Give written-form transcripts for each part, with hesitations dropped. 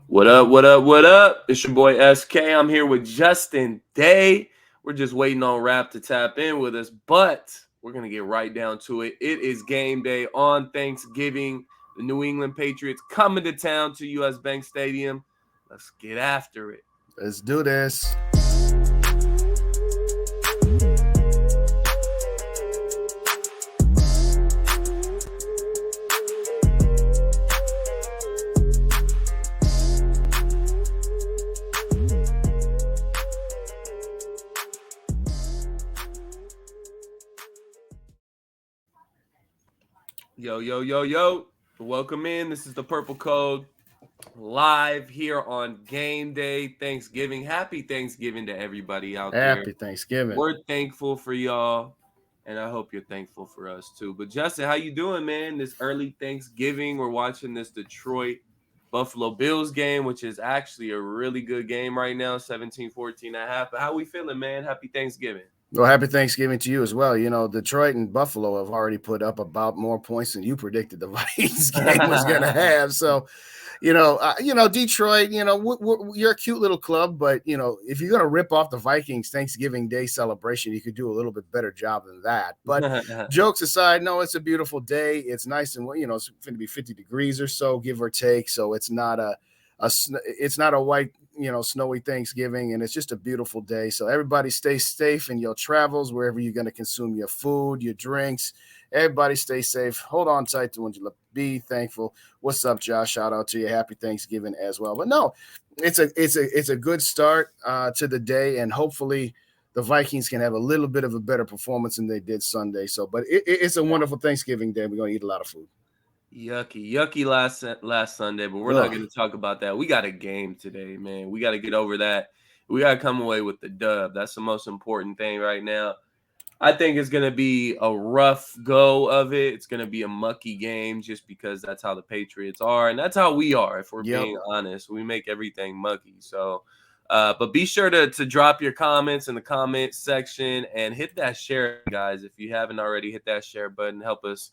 What up? What up? What up? It's your boy SK. I'm here with Justin Day. We're just waiting on Rap to tap in with us, but we're going to get right down to it. It is game day on Thanksgiving. The New England Patriots coming to town to US Bank Stadium. Let's get after it. Let's do this. Yo, yo, yo, yo. Welcome in. This is the Purple Code live here on game day Thanksgiving. Happy Thanksgiving to everybody out there. Happy Thanksgiving. We're thankful for y'all, and I hope you're thankful for us too. But Justin, how you doing, man? This early Thanksgiving, we're watching this Detroit Buffalo Bills game, which is actually a really good game right now, 17-14 and a half. But how we feeling, man? Happy Thanksgiving. Well, happy Thanksgiving to you as well. You know, Detroit and Buffalo have already put up about more points than you predicted the Vikings game was going to have. So, Detroit, you're a cute little club, but, if you're going to rip off the Vikings Thanksgiving Day celebration, you could do a little bit better job than that. But jokes aside, no, it's a beautiful day. It's nice and, it's going to be 50 degrees or so, give or take. So it's not a white, snowy Thanksgiving, and it's just a beautiful day. So everybody stay safe in your travels, wherever you're going to consume your food, your drinks. Everybody stay safe. Hold on tight to when you be thankful. What's up, Josh? Shout out to you. Happy Thanksgiving as well. But no, it's a good start to the day, and hopefully the Vikings can have a little bit of a better performance than they did Sunday. So, but it's a wonderful Thanksgiving day. We're going to eat a lot of food. Yucky last Sunday, but we're not going to talk about that. We got a game today, man. We got to get over that. We got to come away with the dub. That's the most important thing right now. I think it's going to be a rough go of it. It's going to be a mucky game just because that's how the Patriots are, and that's how we are, if we're being honest. We make everything mucky. So, but be sure to drop your comments in the comment section and hit that share, guys. If you haven't already, hit that share button. Help us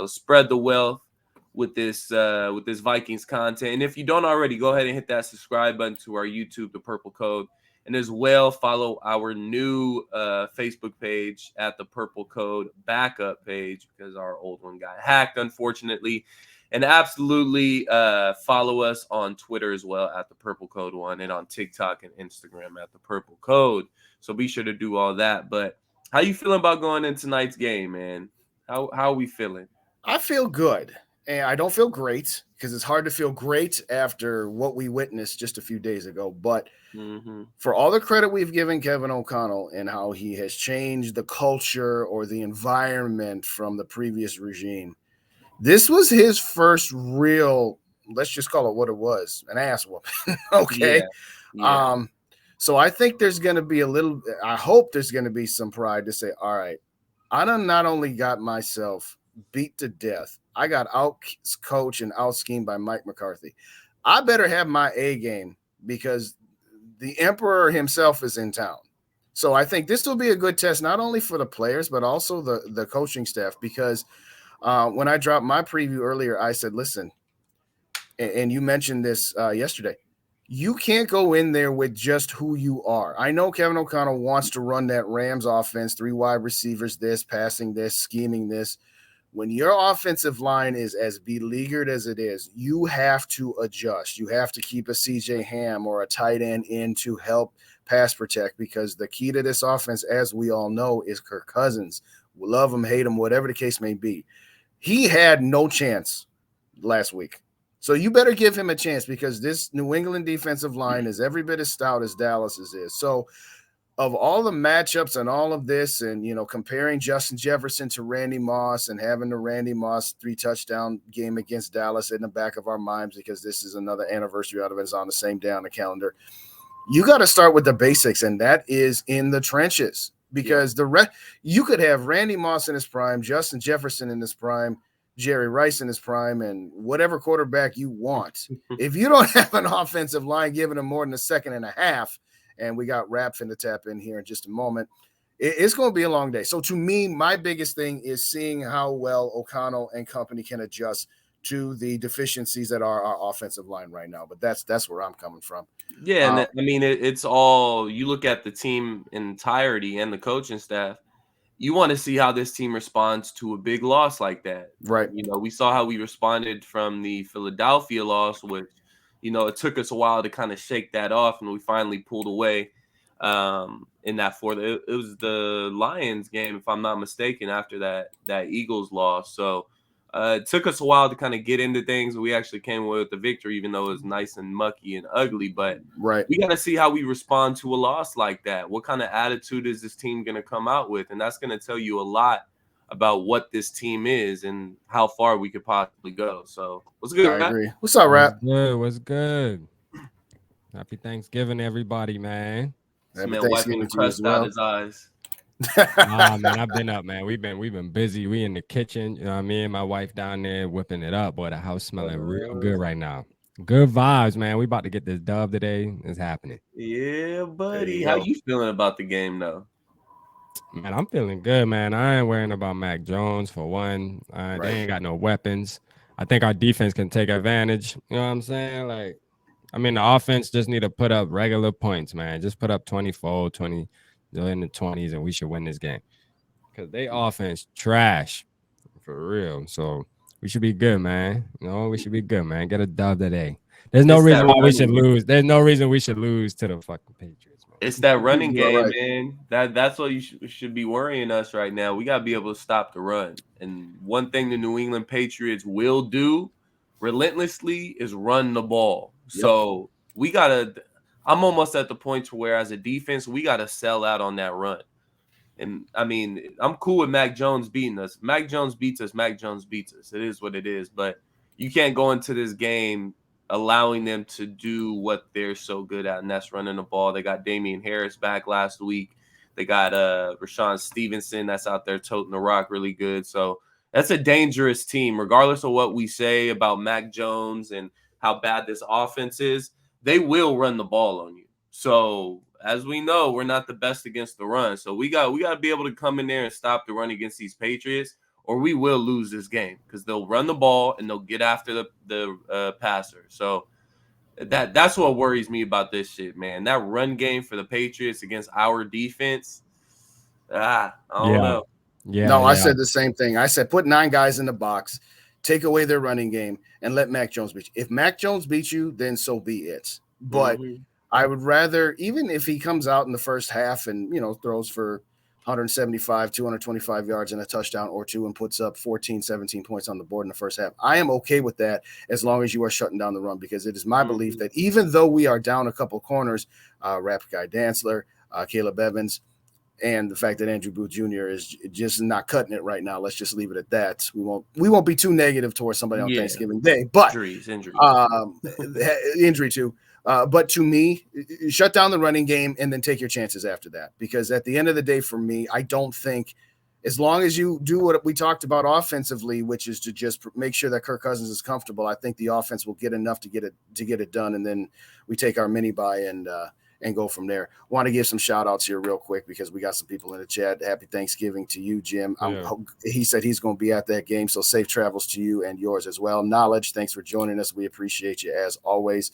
spread the wealth with this Vikings content. And if you don't already, go ahead and hit that subscribe button to our YouTube, The Purple Code. And as well, follow our new Facebook page at The Purple Code backup page, because our old one got hacked, unfortunately. And absolutely follow us on Twitter as well at The Purple Code 1, and on TikTok and Instagram at The Purple Code. So be sure to do all that. But how you feeling about going in tonight's game, man? How are we feeling? I feel good, and I don't feel great, because it's hard to feel great after what we witnessed just a few days ago. But for all the credit we've given Kevin O'Connell and how he has changed the culture or the environment from the previous regime, this was his first real, let's just call it what it was, an ass whooping. Okay. Yeah. So I think there's going to be I hope there's going to be some pride to say, all right, I done not only got myself beat to death, I got out-coached and out-schemed by Mike McCarthy. I better have my A game, because the emperor himself is in town. So I think this will be a good test, not only for the players, but also the coaching staff, because when I dropped my preview earlier, I said, listen, and you mentioned this yesterday, you can't go in there with just who you are. I know Kevin O'Connell wants to run that Rams offense, 3 wide receivers, this, passing this, scheming this. When your offensive line is as beleaguered as it is, you have to adjust. You have to keep a CJ Ham or a tight end in to help pass protect, because the key to this offense, as we all know, is Kirk Cousins. We love him, hate him, whatever the case may be. He had no chance last week. So you better give him a chance, because this New England defensive line is every bit as stout as Dallas's is. So of all the matchups and all of this, and, comparing Justin Jefferson to Randy Moss and having the Randy Moss 3-touchdown game against Dallas in the back of our minds, because this is another anniversary out of it, is on the same day on the calendar. You got to start with the basics, and that is in the trenches, because you could have Randy Moss in his prime, Justin Jefferson in his prime, Jerry Rice in his prime, and whatever quarterback you want. If you don't have an offensive line giving them more than a second and a half, and we got Rap finna tap in here in just a moment, it's going to be a long day. So to me, my biggest thing is seeing how well O'Connell and company can adjust to the deficiencies that are our offensive line right now. But that's where I'm coming from. Yeah, and I mean it's all you look at the team in entirety and the coaching staff. You want to see how this team responds to a big loss like that. Right. You know, we saw how we responded from the Philadelphia loss, which, you know, it took us a while to kind of shake that off, and we finally pulled away in that fourth. It was the Lions game, if I'm not mistaken, after that Eagles loss. So it took us a while to kind of get into things. We actually came away with the victory, even though it was nice and mucky and ugly. But Right. we got to see how we respond to a loss like that. What kind of attitude is this team going to come out with? And that's going to tell you a lot about what this team is and how far we could possibly go. So what's good, I Rap? agree. What's up, Rap? What's good? Happy Thanksgiving, everybody, man. This Happy man wiping Thanksgiving the to you as crust out well. his eyes. Nah, man, I've been up, man. We've been busy. We in the kitchen. You know, me and my wife down there whipping it up. Boy, the house smelling real good right now. Good vibes, man. We about to get this dub today. It's happening. Yeah, buddy. How you feeling about the game, though? Man, I'm feeling good, man. I ain't worrying about Mac Jones for one. Right. They ain't got no weapons. I think our defense can take advantage. You know what I'm saying? Like, I mean, the offense just need to put up regular points, man. Just put up 24, 20, in the 20s, and we should win this game. Because they offense trash, for real. So we should be good, man. You know, we should be good, man. Get a dub today. There's no reason why we should lose. There's no reason we should lose to the fucking Patriots, man. It's that running game, man. That's what you should be worrying us right now. We got to be able to stop the run. And one thing the New England Patriots will do relentlessly is run the ball. Yep. So we got to – I'm almost at the point where as a defense, we got to sell out on that run. And, I mean, I'm cool with Mac Jones beating us. Mac Jones beats us. Mac Jones beats us. It is what it is. But you can't go into this game allowing them to do what they're so good at, and that's running the ball. They got Damian Harris back last week. They got Rashawn Stevenson that's out there toting the rock really good. So that's a dangerous team. Regardless of what we say about Mac Jones and how bad this offense is, they will run the ball on you. So as we know, we're not the best against the run. So we got to be able to come in there and stop the run against these Patriots, or we will lose this game because they'll run the ball and they'll get after the passer. So that's what worries me about this shit, man. That run game for the Patriots against our defense, I don't know. Yeah. I said the same thing. I said put 9 guys in the box, take away their running game, and let Mac Jones beat you. If Mac Jones beats you, then so be it. But I would rather, even if he comes out in the first half and, you know, throws for 175, 225 yards and a touchdown or two and puts up 14, 17 points on the board in the first half, I am okay with that as long as you are shutting down the run, because it is my belief that even though we are down a couple corners, Rap Guy Dantzler, Caleb Evans, and the fact that Andrew Booth Jr. is just not cutting it right now, let's just leave it at that. We won't be too negative towards somebody on Thanksgiving Day, but injury too. But to me, shut down the running game and then take your chances after that. Because at the end of the day, for me, I don't think, as long as you do what we talked about offensively, which is to just make sure that Kirk Cousins is comfortable, I think the offense will get enough to get it done. And then we take our mini bye and go from there. Want to give some shout outs here real quick because we got some people in the chat. Happy Thanksgiving to you, Jim. He said he's going to be at that game, so safe travels to you and yours as well. Knowledge, thanks for joining us. We appreciate you as always.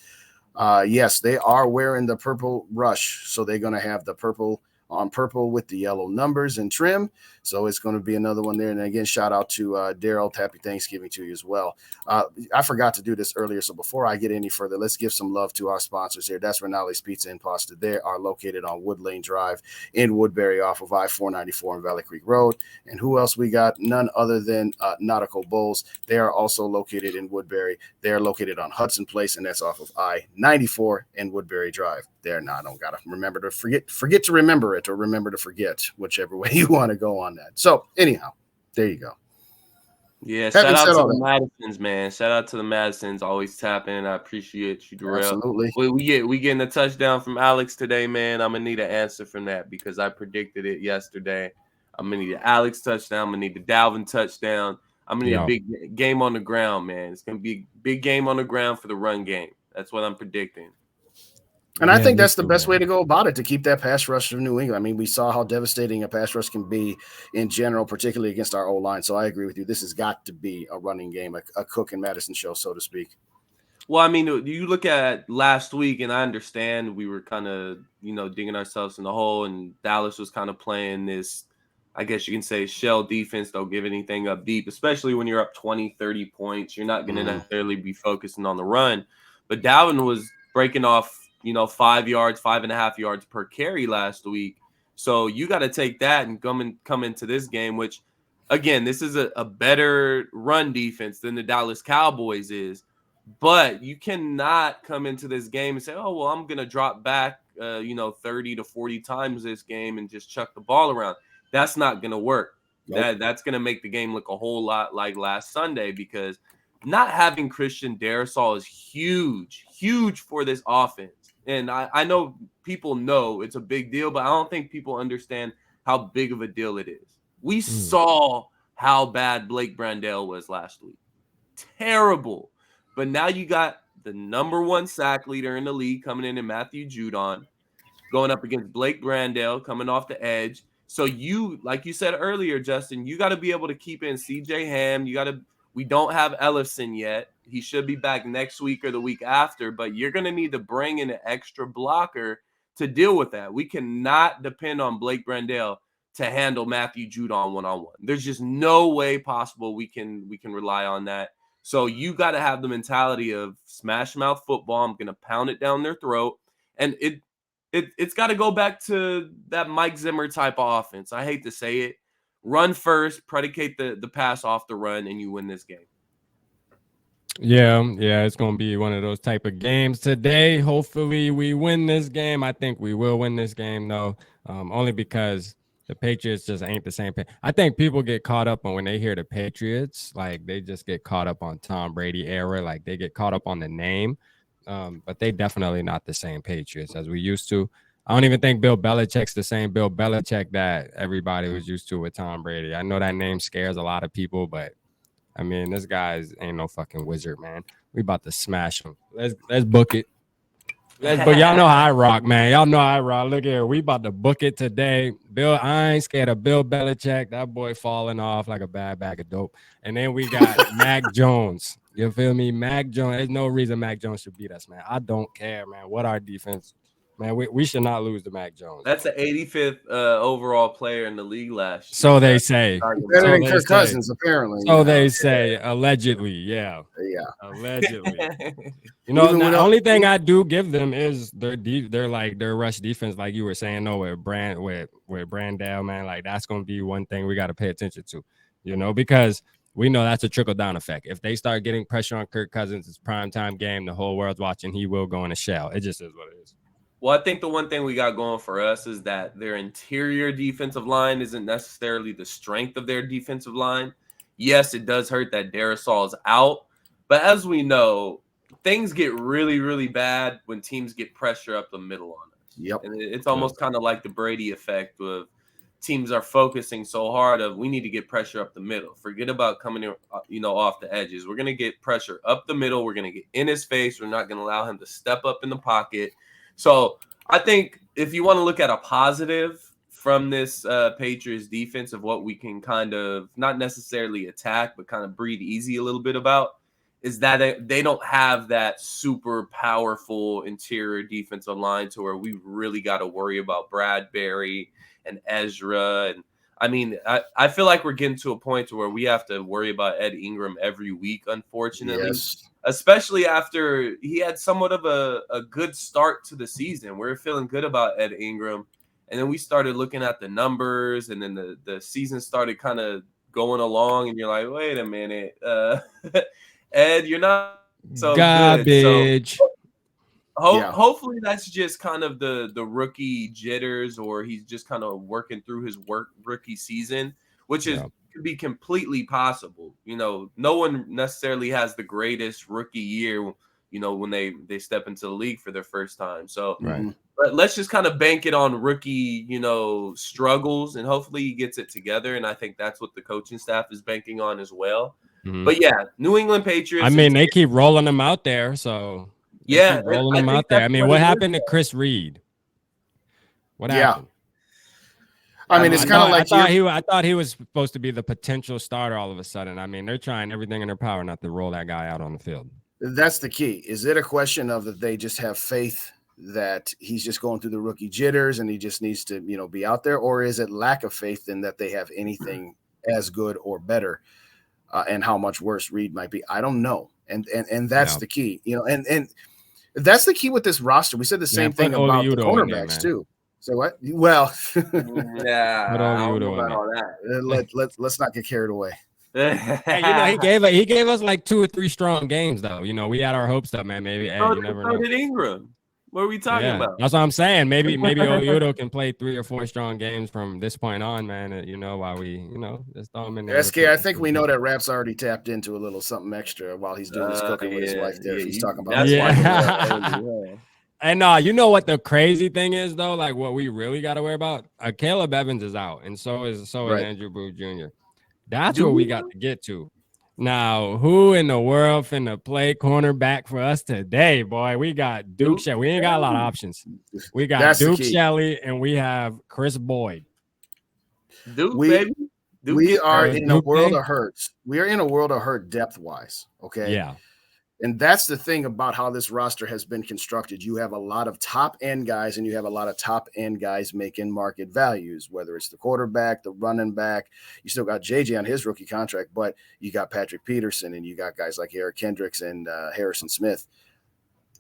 Yes, they are wearing the purple rush, so they're going to have the purple on purple with the yellow numbers and trim. So it's going to be another one there. And again, shout out to Daryl. Happy Thanksgiving to you as well. I forgot to do this earlier. So before I get any further, let's give some love to our sponsors here. That's Renale's Pizza and Pasta. They are located on Wood Lane Drive in Woodbury off of I-494 and Valley Creek Road. And who else we got? None other than Nautical Bowls. They are also located in Woodbury. They are located on Hudson Place, and that's off of I-94 and Woodbury Drive. There, now I don't got to remember to forget to remember it, or remember to forget, whichever way you want to go on that. So anyhow, there you go. Yeah, shout out to the Madisons, man. Shout out to the Madisons. Always tapping. I appreciate you, Darrell. Absolutely. We getting a touchdown from Alex today, man. I'm gonna need an answer from that because I predicted it yesterday. I'm gonna need an Alex touchdown. I'm gonna need the Dalvin touchdown. I'm gonna need a big game on the ground, man. It's gonna be a big game on the ground for the run game. That's what I'm predicting. And I think that's the best way to go about it, to keep that pass rush of New England. I mean, we saw how devastating a pass rush can be in general, particularly against our O-line. So I agree with you. This has got to be a running game, a Cook and Madison show, so to speak. Well, I mean, you look at last week, and I understand we were kind of, digging ourselves in the hole, and Dallas was kind of playing this, I guess you can say, shell defense. Don't give anything up deep, especially when you're up 20, 30 points. You're not going to necessarily be focusing on the run. But Dalvin was breaking off, 5 yards, 5.5 yards per carry last week. So you got to take that and come into this game, which, again, this is a better run defense than the Dallas Cowboys is. But you cannot come into this game and say, oh, well, I'm going to drop back, 30 to 40 times this game and just chuck the ball around. That's not going to work. Nope. That's going to make the game look a whole lot like last Sunday, because not having Christian Darrisaw is huge for this offense. And I know people know it's a big deal, but I don't think people understand how big of a deal it is. We saw how bad Blake Brandel was last week. Terrible. But now you got the number 1 sack leader in the league coming in Matthew Judon, going up against Blake Brandel coming off the edge. So you, like you said earlier, Justin, you got to be able to keep in CJ Ham. We don't have Ellison yet. He should be back next week or the week after, but you're going to need to bring in an extra blocker to deal with that. We cannot depend on Blake Brandel to handle Matthew Judon one-on-one. There's just no way possible we can rely on that. So you got to have the mentality of smash mouth football. I'm going to pound it down their throat. And it's got to go back to that Mike Zimmer type of offense. I hate to say it. Run first, predicate the pass off the run, and you win this game. Yeah, it's going to be one of those type of games today. Hopefully we win this game. I think we will win this game, though, only because the Patriots just ain't the same. I think people get caught up on when they hear the Patriots, like they just get caught up on Tom Brady era, like they get caught up on the name, but they definitely not the same Patriots as we used to. I don't even think Bill Belichick's the same Bill Belichick that everybody was used to with Tom Brady. I know that name scares a lot of people, but I mean, this guy ain't no fucking wizard, man. We about to smash him. Let's book it. But y'all know how I rock, man. Y'all know how I rock. Look here, we about to book it today. I ain't scared of Bill Belichick. That boy falling off like a bad bag of dope. And then we got Mac Jones. You feel me? Mac Jones. There's no reason Mac Jones should beat us, man. I don't care, man. What our defense. Man, we should not lose to Mac Jones. That's the 85th overall player in the league last year. So they say. Better than Kirk Cousins, apparently. So they say, allegedly, yeah. Allegedly. The only thing I do give them is their rush defense, like you were saying, with Brandel, man. Like, that's going to be one thing we got to pay attention to, because we know that's a trickle-down effect. If they start getting pressure on Kirk Cousins, it's primetime game, the whole world's watching, he will go in a shell. It just is what it is. Well, I think the one thing we got going for us is that their interior defensive line isn't necessarily the strength of their defensive line. Yes, it does hurt that Darrisaw is out, but as we know, things get really, really bad when teams get pressure up the middle on us. Yep. And it's almost kind of like the Brady effect of teams are focusing so hard of we need to get pressure up the middle. Forget about coming in, off the edges. We're going to get pressure up the middle. We're going to get in his face. We're not going to allow him to step up in the pocket. So I think if you want to look at a positive from this Patriots defense of what we can kind of not necessarily attack, but kind of breathe easy a little bit about, is that they don't have that super powerful interior defensive line to where we really got to worry about Bradbury and Ezra. And I mean, I feel like we're getting to a point to where we have to worry about Ed Ingram every week, unfortunately. Yes. Especially after he had somewhat of a good start to the season. We're feeling good about Ed Ingram. And then we started looking at the numbers, and then the season started kind of going along, and you're like, wait a minute. Ed, you're not so garbage. Good. So hopefully that's just kind of the rookie jitters, or he's just kind of working through his rookie season, which is could be completely possible. No one necessarily has the greatest rookie year, when they step into the league for their first time. So but let's just kind of bank it on rookie, struggles, and hopefully he gets it together. And I think that's what the coaching staff is banking on as well. Mm-hmm. But yeah, New England Patriots. I mean, they keep rolling them out there, so Yeah, keep rolling I them think out there. that's I mean, what what it is. happened to Chris Reed? What happened? I mean, it's kind of like I thought he was supposed to be the potential starter all of a sudden. I mean, they're trying everything in their power not to roll that guy out on the field. That's the key. Is it a question of that they just have faith that he's just going through the rookie jitters and he just needs to, be out there, or is it lack of faith in that they have anything as good or better, and how much worse Reed might be? I don't know, and that's the key, and that's the key with this roster. We said the same thing about the cornerbacks too. So what? Well, yeah, I don't know about all that. Let's not get carried away. Hey, he gave us like 2 or 3 strong games though. We had our hopes up, man. Maybe you never know. Did Ingram. What are we talking about? That's what I'm saying. Maybe Oyudo can play 3 or 4 strong games from this point on, man. While we, just throw him in there. SK, I think we know that Rap's already tapped into a little something extra while he's doing his cooking with his wife there. He's talking about And you know what the crazy thing is though? Like what we really got to worry about? Caleb Evans is out, and so is Andrew Booth Jr. That's where we got to get to. Now, who in the world finna play cornerback for us today, boy? We got Duke Shelley. We ain't got a lot of options. We got Duke Shelley and we have Chris Boyd. Baby. We are in a world of hurts. We are in a world of hurt depth-wise, okay? Yeah. And that's the thing about how this roster has been constructed. You have a lot of top-end guys, and you have a lot of top-end guys making market values, whether it's the quarterback, the running back. You still got JJ on his rookie contract, but you got Patrick Peterson, and you got guys like Eric Kendricks and Harrison Smith.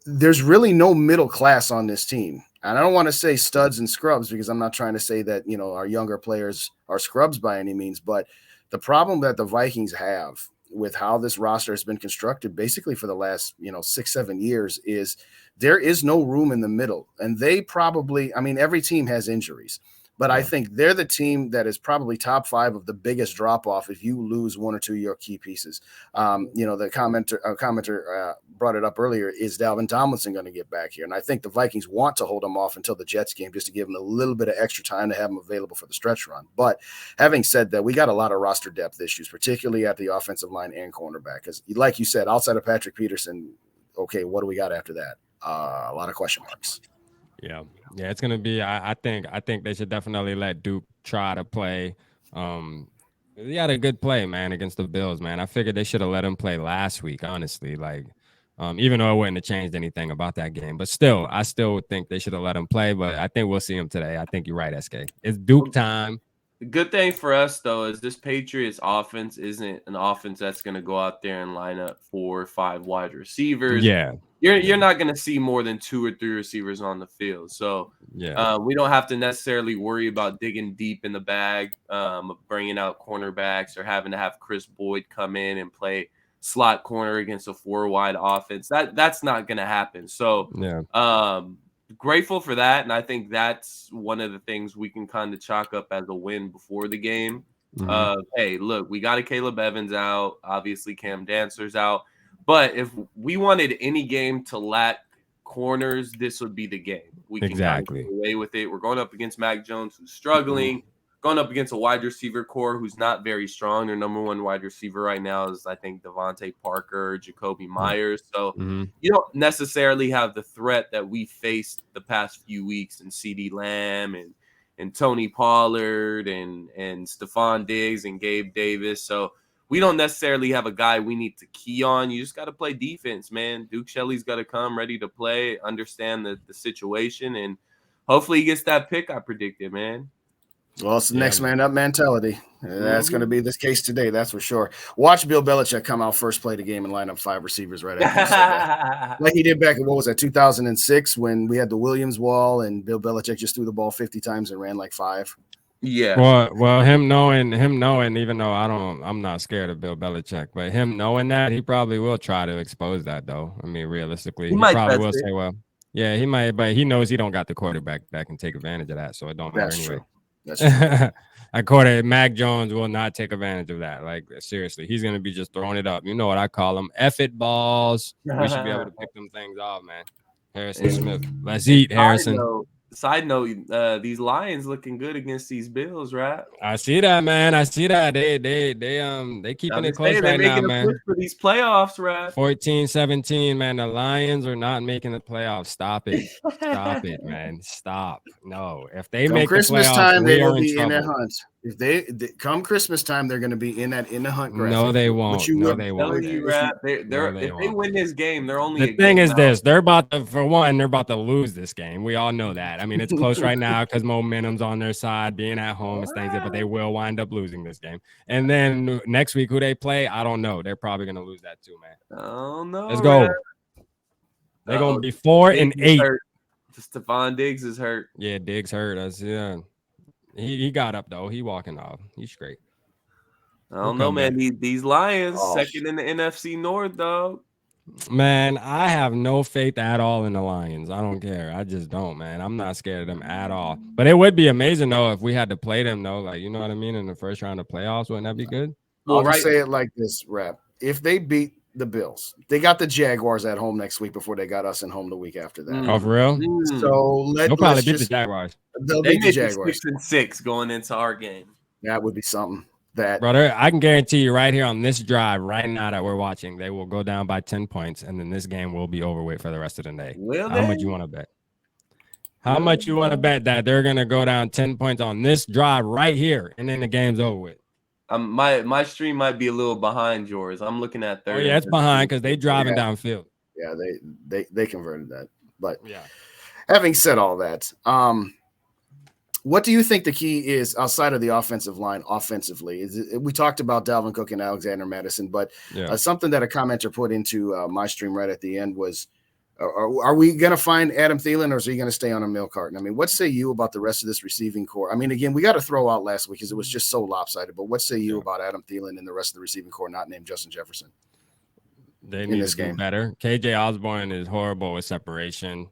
There's really no middle class on this team. And I don't want to say studs and scrubs because I'm not trying to say that, our younger players are scrubs by any means. But the problem that the Vikings have with how this roster has been constructed basically for the last 6-7 years is there is no room in the middle. And they probably, every team has injuries, but I think they're the team that is probably top 5 of the biggest drop off if you lose 1 or 2 of your key pieces. The commenter brought it up earlier. Is Dalvin Tomlinson going to get back here? And I think the Vikings want to hold him off until the Jets game just to give him a little bit of extra time to have him available for the stretch run. But having said that, we got a lot of roster depth issues, particularly at the offensive line and cornerback. Because like you said, outside of Patrick Peterson, okay, what do we got after that? A lot of question marks. Yeah, it's gonna be. I think they should definitely let Duke try to play. He had a good play, man, against the Bills, man. I figured they should have let him play last week, honestly. Like, even though it wouldn't have changed anything about that game, but still, I still think they should have let him play. But I think we'll see him today. I think you're right, SK. It's Duke time. The good thing for us though is this Patriots offense isn't an offense that's going to go out there and line up 4 or 5 wide receivers. Yeah. You're not going to see more than 2 or 3 receivers on the field. So we don't have to necessarily worry about digging deep in the bag, of bringing out cornerbacks or having to have Chris Boyd come in and play slot corner against a 4-wide offense. That's not going to happen. So grateful for that. And I think that's one of the things we can kind of chalk up as a win before the game. Hey, look, we got a Caleb Evans out. Obviously, Cam Dancer's out. But if we wanted any game to lack corners, this would be the game. We can kind of get away with it. We're going up against Mac Jones, who's struggling, going up against a wide receiver core who's not very strong. Their number 1 wide receiver right now is, I think, Devontae Parker, Jacoby Myers. So you don't necessarily have the threat that we faced the past few weeks in CeeDee Lamb and Tony Pollard and Stephon Diggs and Gabe Davis. So we don't necessarily have a guy we need to key on. You just got to play defense, man. Duke Shelley's got to come ready to play, understand the situation, and hopefully he gets that pick I predicted, man. Well, it's the next man up mentality. That's going to be this case today, that's for sure. Watch Bill Belichick come out first play of the game and line up 5 receivers right after he said that. Like he did back in, 2006 when we had the Williams wall and Bill Belichick just threw the ball 50 times and ran like 5. Yeah. Well, him knowing, even though I'm not scared of Bill Belichick, but him knowing that, he probably will try to expose that though. I mean, realistically, he probably will say, well, yeah, he might, but he knows he don't got the quarterback that can take advantage of that, so it don't matter anyway. True. That's true. According, Mac Jones will not take advantage of that. Like, seriously, he's gonna be just throwing it up. You know what I call them? F it balls. We should be able to pick them things off, man. Harrison Smith. Let's eat, Harrison. side note, these Lions looking good against these Bills, right? I see that, man. I see that. They keeping it close They're right now, making a push man. for these playoffs, right? 14-17, man. The Lions are not making the playoffs. Stop it. Stop it, man. Stop. No. If they Come make the Christmas playoffs, time, they we are will in be in that trouble. hunt. If they come Christmas time, they're going to be in the hunt graphic. No, they won't. No, they I'm won't. telling you, right? No, If they win this game, they're only the a thing game is out. this: they're about to, for one, they're about to lose this game. We all know that. I mean, it's close right now because momentum's on their side, being at home and things. But they will wind up losing this game. And then next week, who they play, I don't know. They're probably gonna lose that too, man. Oh no! Let's go. They're gonna be 4-8. Stephon Diggs is hurt. Yeah, Diggs hurt us. Yeah, he got up though. He walking off. He's straight. I don't know, man. These Lions second in the NFC North, though. Man, I have no faith at all in the Lions. I don't care. I just don't, man. I'm not scared of them at all. But it would be amazing though if we had to play them though. Like, you know what I mean? In the first round of playoffs, wouldn't that be good? Well, I'll just say it like this, Rap. If they beat the Bills, they got the Jaguars at home next week before they got us at home the week after that. Oh, for real? So they'll probably beat the Jaguars. They'll beat the Jaguars. 6-6 going into our game. That would be something. Brother, I can guarantee you right here on this drive right now that we're watching, they will go down by 10 points, and then this game will be over with for the rest of the day. How much you want to bet? How much you want to bet that they're going to go down 10 points on this drive right here, and then the game's over with? My stream might be a little behind yours. I'm looking at 30. Oh, yeah, it's behind because they driving downfield. Yeah, they converted that. But yeah, having said all that, what do you think the key is outside of the offensive line offensively? We talked about Dalvin Cook and Alexander Madison, but something that a commenter put into my stream right at the end was, are we going to find Adam Thielen or is he going to stay on a milk carton? I mean, what say you about the rest of this receiving core? I mean, again, we got to throw out last week because it was just so lopsided, but what say you about Adam Thielen and the rest of the receiving core not named Justin Jefferson? They need to do better. KJ Osborne is horrible with separation.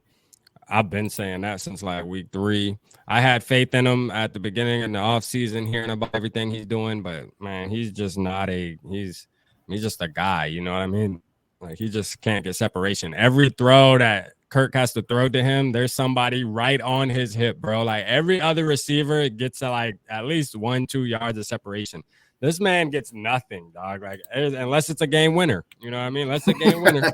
I've been saying that since like week 3. I had faith in him at the beginning in the offseason, hearing about everything he's doing, but man, he's just not he's just a guy, you know what I mean? Like he just can't get separation. Every throw that Kirk has to throw to him, there's somebody right on his hip, bro. Like every other receiver gets like at least 1-2 yards of separation. This man gets nothing, dog. Like unless it's a game winner, you know what I mean? Unless it's a game winner.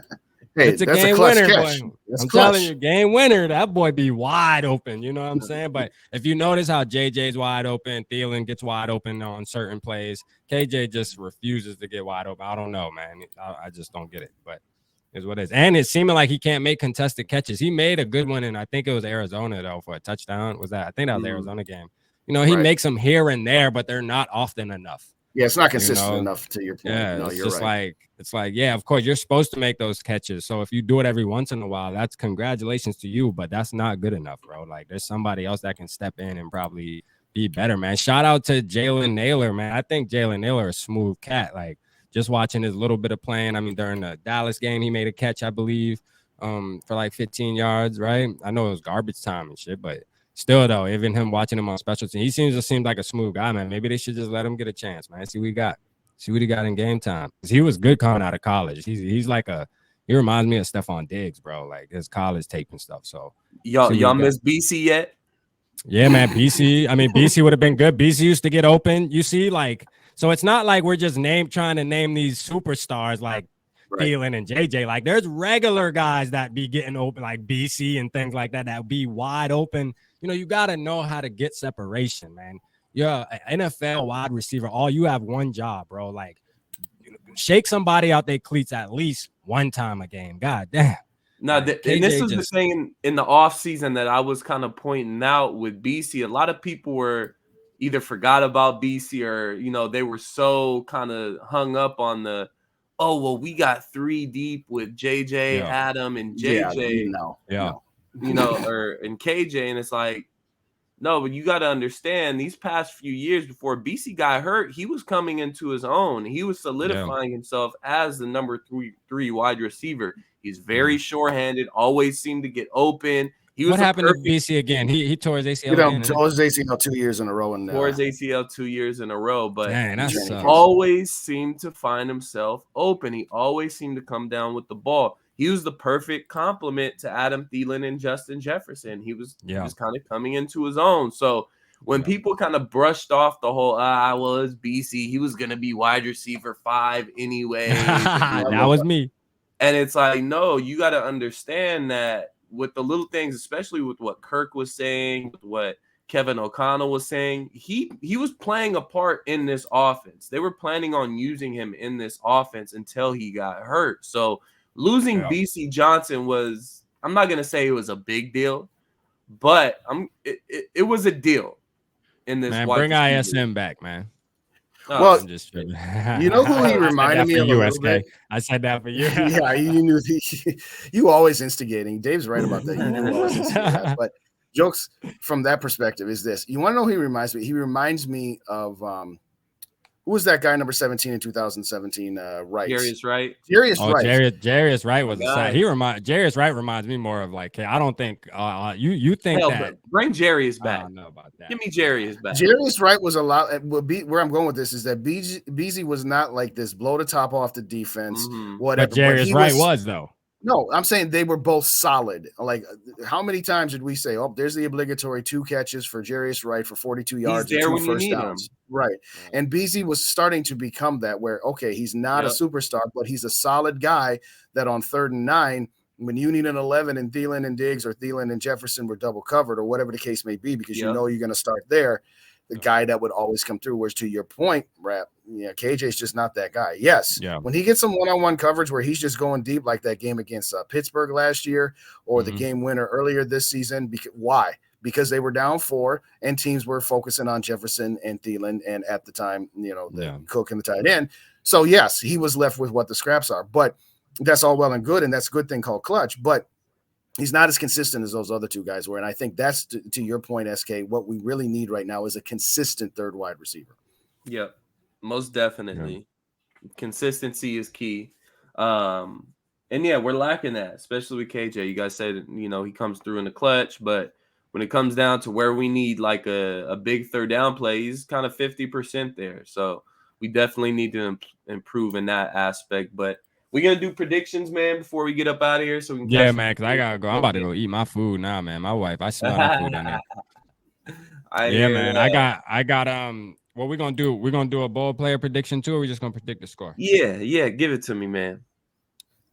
Hey, it's a game winner, boy. I'm telling you, game winner. That boy be wide open. You know what I'm saying? But if you notice how JJ's wide open, Thielen gets wide open on certain plays. KJ just refuses to get wide open. I don't know, man. I just don't get it. But it's what it is. And it's seeming like he can't make contested catches. He made a good one, and I think it was Arizona though for a touchdown. I think that was the Arizona game. You know, he makes them here and there, but they're not often enough. Yeah, it's not consistent enough to your point. Yeah, no, it's you're just right. it's like, yeah, of course, you're supposed to make those catches. So if you do it every once in a while, that's congratulations to you, but that's not good enough, bro. Like there's somebody else that can step in and probably be better, man. Shout out to Jalen Naylor, man. I think Jalen Naylor is a smooth cat. Like just watching his little bit of playing. I mean, during the Dallas game, he made a catch, I believe, for like 15 yards, right? I know it was garbage time and shit, but still, though, even him watching him on special team, he seems like a smooth guy, man. Maybe they should just let him get a chance, man. See what he got. See what he got in game time. He was good coming out of college. He's like he reminds me of Stephon Diggs, bro. Like his college tape and stuff. So y'all miss BC yet? Yeah, man. BC. I mean, BC would have been good. BC used to get open. You see, like, so it's not like we're just trying to name these superstars like Thielen and JJ. Like there's regular guys that be getting open, like BC and things like that be wide open. You know, you got to know how to get separation, man. You're an NFL wide receiver. All you have one job, bro. Like, shake somebody out their cleats at least one time a game. God damn. No, and this was the thing in the offseason that I was kind of pointing out with BC. A lot of people were either forgot about BC or, you know, they were so kind of hung up on we got 3 deep with JJ, Adam, and JJ. You know, and KJ, and it's like, no, but you got to understand these past few years before BC got hurt, he was coming into his own. He was solidifying himself as the number 3 wide receiver. He's very sure-handed, always seemed to get open. What happened to BC again? He tore his ACL. Tore his ACL 2 years in a row. Tore his ACL 2 years in a row, but he always seemed to find himself open. He always seemed to come down with the ball. he was the perfect complement to Adam Thielen and Justin Jefferson. He was kind of coming into his own. So when people kind of brushed off the whole, well, it's BC, he was going to be wide receiver 5 anyway. That was me. And it's like, no, you got to understand that with the little things, especially with what Kirk was saying, with what Kevin O'Connell was saying, he was playing a part in this offense. They were planning on using him in this offense until he got hurt. So losing BC Johnson was, I'm not going to say it was a big deal, but it was a deal in this. Man, bring ISM back, man. Well, I'm just you know who he reminded me of a little bit? I said that for you. Yeah, you knew you always instigating. Dave's right about that. You do always instigate that. But jokes from that perspective is this. You want to know who he reminds me? He reminds me of who was that guy number 17 in 2017? Wright. Jarius Wright. Jarius Wright was a side. Jarius Wright reminds me more of like, hey, I don't think you think that. Bring Jarius back. I don't know about that. Give me Jarius back. Jarius Wright was a lot. Where I'm going with this is that BZ was not like this blow the top off the defense. Whatever. But Jarius Wright was though. No, I'm saying they were both solid. Like, how many times did we say, oh, there's the obligatory 2 catches for Jarius Wright for 42 yards and 2 first downs. Right. And BZ was starting to become that where, okay, he's not a superstar, but he's a solid guy that on 3rd and 9, when you need an 11 and Thielen and Diggs or Thielen and Jefferson were double covered or whatever the case may be, because you know you're going to start there, the guy that would always come through. Whereas to your point, Rap, KJ's just not that guy. Yes, when he gets some one-on-one coverage where he's just going deep, like that game against Pittsburgh last year or the game winner earlier this season. Why? Because they were down 4 and teams were focusing on Jefferson and Thielen and at the time, the Cook and the tight end. So yes, he was left with what the scraps are, but that's all well and good, and that's a good thing called clutch. But he's not as consistent as those other 2 guys were. And I think that's to your point, SK, what we really need right now is a consistent 3rd wide receiver. Yep, most definitely. Consistency is key. And we're lacking that, especially with KJ. You guys said, he comes through in the clutch, but when it comes down to where we need like a big 3rd down play, he's kind of 50% there. So we definitely need to improve in that aspect. But we're going to do predictions, man, before we get up out of here. So we can man, because I got to go. I'm about to go eat my food now, man. My wife, I smell that food in there. Man. That. I got what we're going to do? We're going to do a bold player prediction too, or we're just going to predict the score? Yeah. Give it to me, man.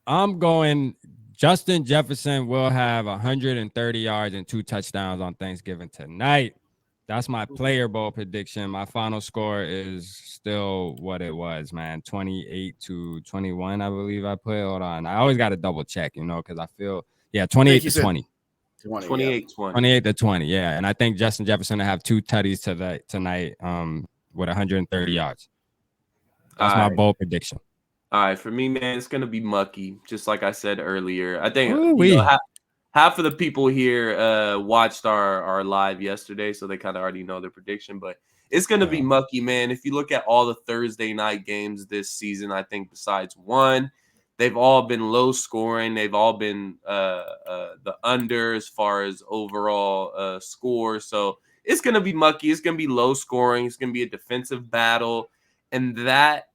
I'm going Justin Jefferson will have 130 yards and 2 touchdowns on Thanksgiving tonight. That's my player bowl prediction. My final score is still what it was, man. 28-21, I believe I put. Hold on. I always got to double check, because I feel, 28-20. 28-20. 28-20, yeah. And I think Justin Jefferson will have 2 tutties tonight with 130 yards. That's my bold prediction. All right, for me, man, it's going to be mucky, just like I said earlier. I think half of the people here watched our live yesterday, so they kind of already know their prediction. But it's going to be mucky, man. If you look at all the Thursday night games this season, I think besides one, they've all been low scoring. They've all been the under as far as overall score. So it's going to be mucky. It's going to be low scoring. It's going to be a defensive battle. And that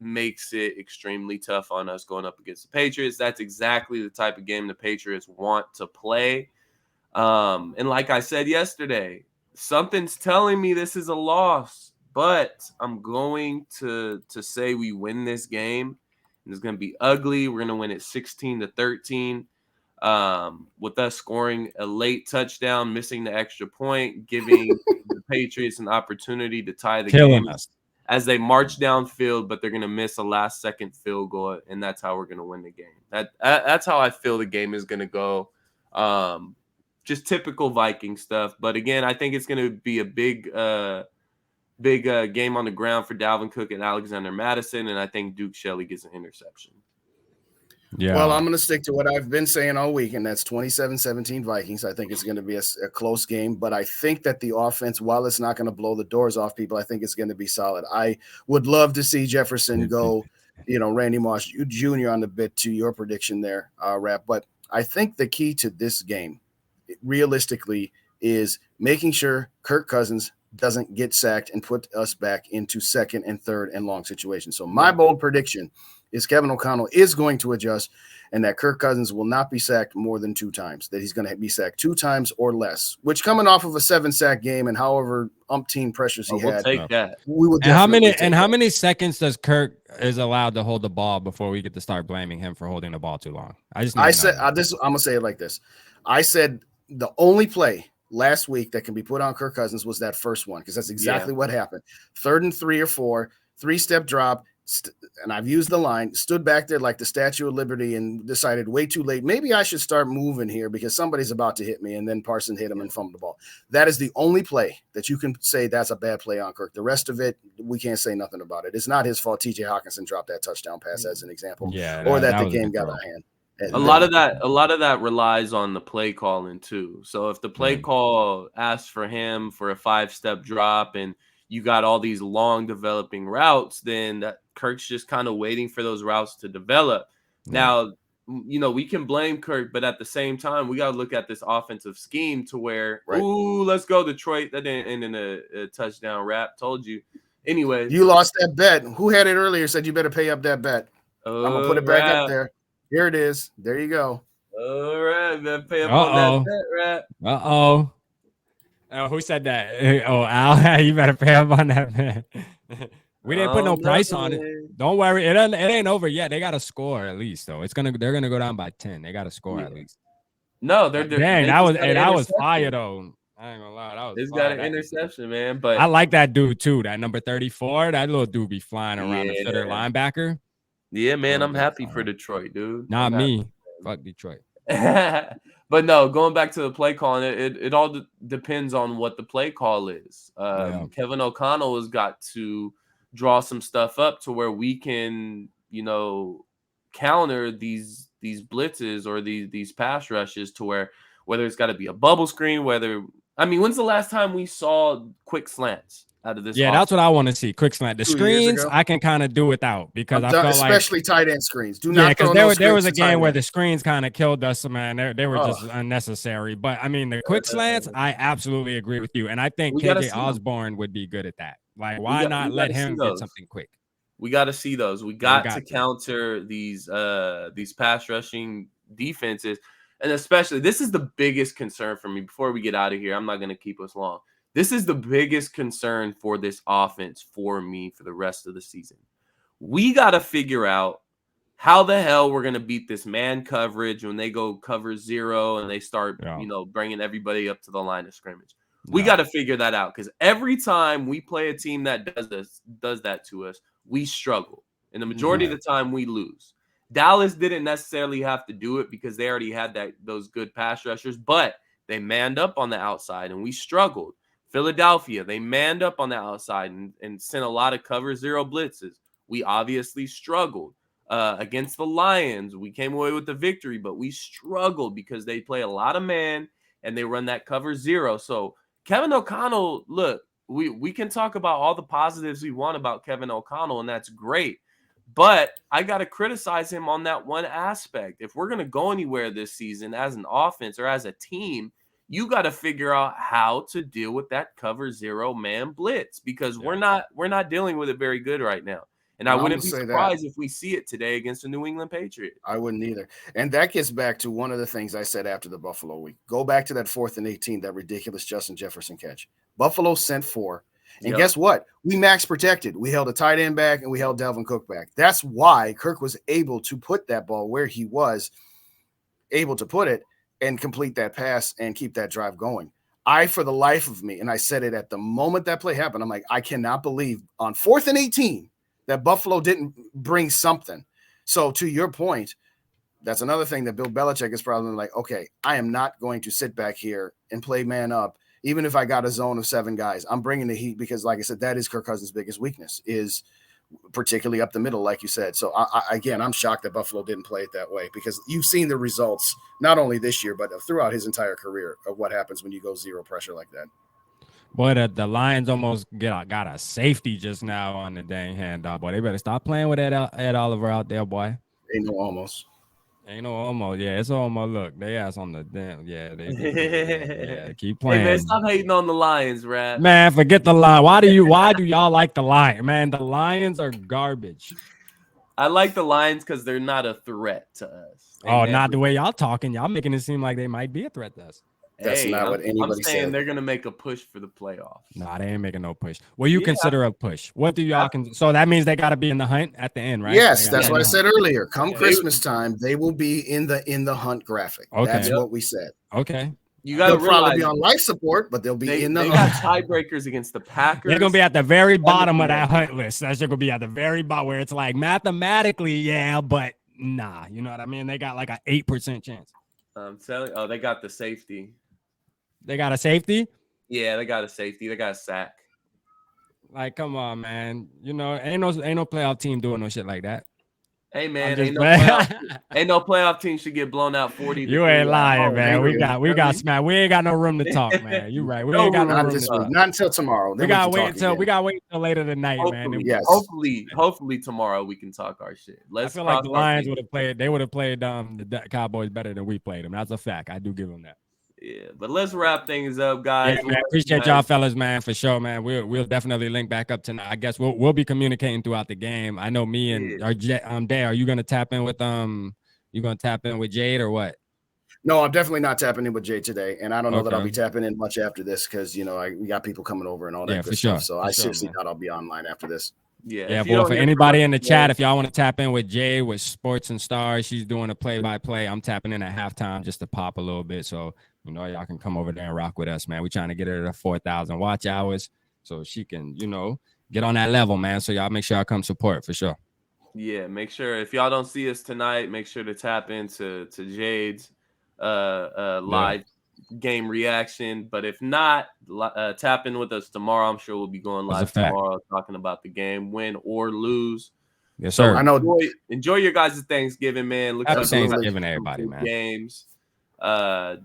makes it extremely tough on us going up against the Patriots. That's exactly the type of game the Patriots want to play. And like I said yesterday, something's telling me this is a loss, but I'm going to say we win this game. And it's going to be ugly. We're going to win it 16-13. With us scoring a late touchdown, missing the extra point, giving the Patriots an opportunity to tie the game as they march downfield, but they're going to miss a last-second field goal, and that's how we're going to win the game. That's how I feel the game is going to go. Just typical Viking stuff. But, again, I think it's going to be a big game on the ground for Dalvin Cook and Alexander Madison, and I think Duke Shelley gets an interception. Yeah. Well, I'm going to stick to what I've been saying all week, and that's 27-17 Vikings. I think it's going to be a close game, but I think that the offense, while it's not going to blow the doors off people, I think it's going to be solid. I would love to see Jefferson go, Randy Moss Jr. on the bit to your prediction there, Rap. But I think the key to this game, realistically, is making sure Kirk Cousins doesn't get sacked and put us back into 2nd and 3rd and long situations. So my bold prediction is Kevin O'Connell is going to adjust, and that Kirk Cousins will not be sacked more than 2 times, that he's going to be sacked 2 times or less, which coming off of a 7-sack game and however umpteen pressures he we'll had, take that. We will how many seconds does Kirk is allowed to hold the ball before we get to start blaming him for holding the ball too long? I'm gonna say it like this. I said the only play last week that can be put on Kirk Cousins was that first one, because that's exactly what happened. 3rd and 3 or 4, 3-step drop, and I've used the line, stood back there like the Statue of Liberty and decided way too late, maybe I should start moving here because somebody's about to hit me, and then Parsons hit him and fumbled the ball. That is the only play that you can say that's a bad play on Kirk. The rest of it, we can't say nothing about it. It's not his fault TJ Hawkinson dropped that touchdown pass as an example, or that the game got out of hand. A lot of that relies on the play calling too. So if the play call asks for him for a 5-step drop and you got all these long developing routes, then Kirk's just kind of waiting for those routes to develop. Now, we can blame Kirk, but at the same time, we got to look at this offensive scheme to where, ooh, let's go Detroit. That didn't end in a touchdown wrap. Told you. Anyways. You lost that bet. Who had it earlier said you better pay up that bet? I'm going to put it back up there. Here it is. There you go. All right, man. Pay up on that bet, Rat. Who said that? Oh, Al, you better pay up on that, man. We didn't put no price on it. Don't worry. It ain't over yet. They got to score at least, though. They're gonna go down by 10. They got to score at least. No, that was fire though. I ain't gonna lie. He's got an interception, man. But I like that dude too. That number 34. That little dude be flying around the center linebacker. Yeah, man, I'm happy for Detroit, dude. Not me. Fuck Detroit. But no, going back to the play calling, it all depends on what the play call is. Kevin O'Connell has got to draw some stuff up to where we can, counter these blitzes or these pass rushes to whether it's got to be a bubble screen, when's the last time we saw quick slants out of this? Yeah, that's what I want to see. Quick slant. The screens I can kind of do without because I felt especially tight end screens. Do not because there was a game where the screens kind of killed us, man. They were just unnecessary. But I mean, the quick slants, I absolutely agree with you, and I think KJ Osborne would be good at that. Like, why not let him get something quick? We got to see those. We got to counter these pass rushing defenses, and especially this is the biggest concern for me. Before we get out of here, I'm not going to keep us long. This is the biggest concern for this offense for me for the rest of the season. We got to figure out how the hell we're going to beat this man coverage when they go cover 0 and they start, bringing everybody up to the line of scrimmage. We got to figure that out because every time we play a team that does that to us, we struggle. And the majority of the time we lose. Dallas didn't necessarily have to do it because they already had those good pass rushers, but they manned up on the outside and we struggled. Philadelphia, they manned up on the outside and sent a lot of cover 0 blitzes. We obviously struggled. Against the Lions, we came away with the victory, but we struggled because they play a lot of man and they run that cover 0. So Kevin O'Connell, look, we can talk about all the positives we want about Kevin O'Connell, and that's great. But I got to criticize him on that one aspect. If we're going to go anywhere this season as an offense or as a team, you got to figure out how to deal with that cover 0 man blitz because we're not dealing with it very good right now. And I wouldn't be surprised if we see it today against the New England Patriots. I wouldn't either. And that gets back to one of the things I said after the Buffalo week. Go back to that 4th and 18, that ridiculous Justin Jefferson catch. Buffalo sent 4. And guess what? We max protected. We held a tight end back and we held Dalvin Cook back. That's why Kirk was able to put that ball where he was able to put it and complete that pass and keep that drive going. For the life of me, and I said it at the moment that play happened, I'm like, I cannot believe on 4th and 18 that Buffalo didn't bring something. So to your point, that's another thing that Bill Belichick is probably like, okay, I am not going to sit back here and play man up. Even if I got a zone of 7 guys, I'm bringing the heat because, like I said, that is Kirk Cousins' biggest weakness is particularly up the middle, like you said. So, again, I'm shocked that Buffalo didn't play it that way because you've seen the results not only this year but throughout his entire career of what happens when you go 0 pressure like that. Boy, the Lions almost got a safety just now on the dang handoff. Boy, they better stop playing with Ed Oliver out there, boy. Ain't no almost. Yeah, it's almost. Look, they ass on the damn. Yeah, they keep playing. Hey, man, stop hating on the Lions, Rat. Man, forget the Lions. Why do y'all like the Lions? Man, the Lions are garbage. I like the Lions because they're not a threat to us. Not the way y'all talking. Y'all making it seem like they might be a threat to us. That's not what anybody I'm saying said. They're gonna make a push for the playoffs. Nah, they ain't making no push. What do you consider a push? What do y'all so that means they got to be in the hunt at the end, right? Yes, that's what I said earlier. Come Christmas time, they will be in the hunt graphic. Okay. That's what we said. Okay. They'll probably be on life support, but they'll be in the hunt. They got tiebreakers against the Packers. They're gonna be at the very bottom of that hunt list. That's gonna be at the very bottom where it's like mathematically, yeah, but nah. You know what I mean? They got like an 8% chance. I'm telling you, they got the safety. They got a safety? Yeah, they got a safety. They got a sack. Like, come on, man. You know, ain't no playoff team doing no shit like that. Hey, man, ain't no playoff team should get blown out 40. You ain't lying, man. We got smacked. We ain't got no room to talk, man. You right. We ain't got no room to talk. Not until tomorrow. We gotta wait until later tonight, man. Yes. Hopefully tomorrow we can talk our shit. I feel like the Lions would have played. They would have played the Cowboys better than we played them. That's a fact. I do give them that. Yeah, but let's wrap things up, guys. Yeah, man, appreciate y'all fellas, man, for sure, man. We'll definitely link back up tonight. I guess we'll be communicating throughout the game. I know me and Day, are you gonna tap in with Jade or what? No, I'm definitely not tapping in with Jade today, and I don't know that I'll be tapping in much after this because we got people coming over and all that good stuff. So I seriously doubt I'll be online after this. Yeah. Well, for anybody in the chat, if y'all want to tap in with Jay with Sports and Stars, she's doing a play-by-play. I'm tapping in at halftime just to pop a little bit. So, y'all can come over there and rock with us, man. We're trying to get her to 4,000 watch hours so she can, get on that level, man. So y'all make sure y'all come support for sure. Yeah, make sure if y'all don't see us tonight, make sure to tap into Jade's live game reaction. But if not, tap in with us tomorrow. I'm sure we'll be going live tomorrow talking about the game, win or lose. Yes, sir. I know. Enjoy your guys' Thanksgiving, man. Looks like Thanksgiving, everybody, man. Games.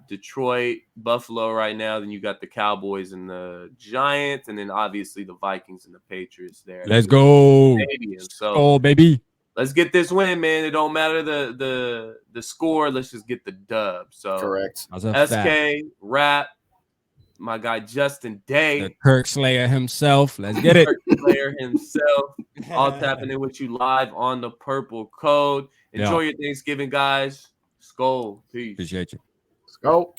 Detroit, Buffalo right now. Then you got the Cowboys and the Giants, and then obviously the Vikings and the Patriots there. Let's go. So, baby. Let's get this win, man. It don't matter the score. Let's just get the dub. So correct. SK, Rap, my guy Justin Day. The Kirk Slayer himself. Let's get it. Kirk Slayer himself. All tapping in with you live on the Purple Code. Enjoy your Thanksgiving, guys. Skol. Peace. Appreciate you. Skol.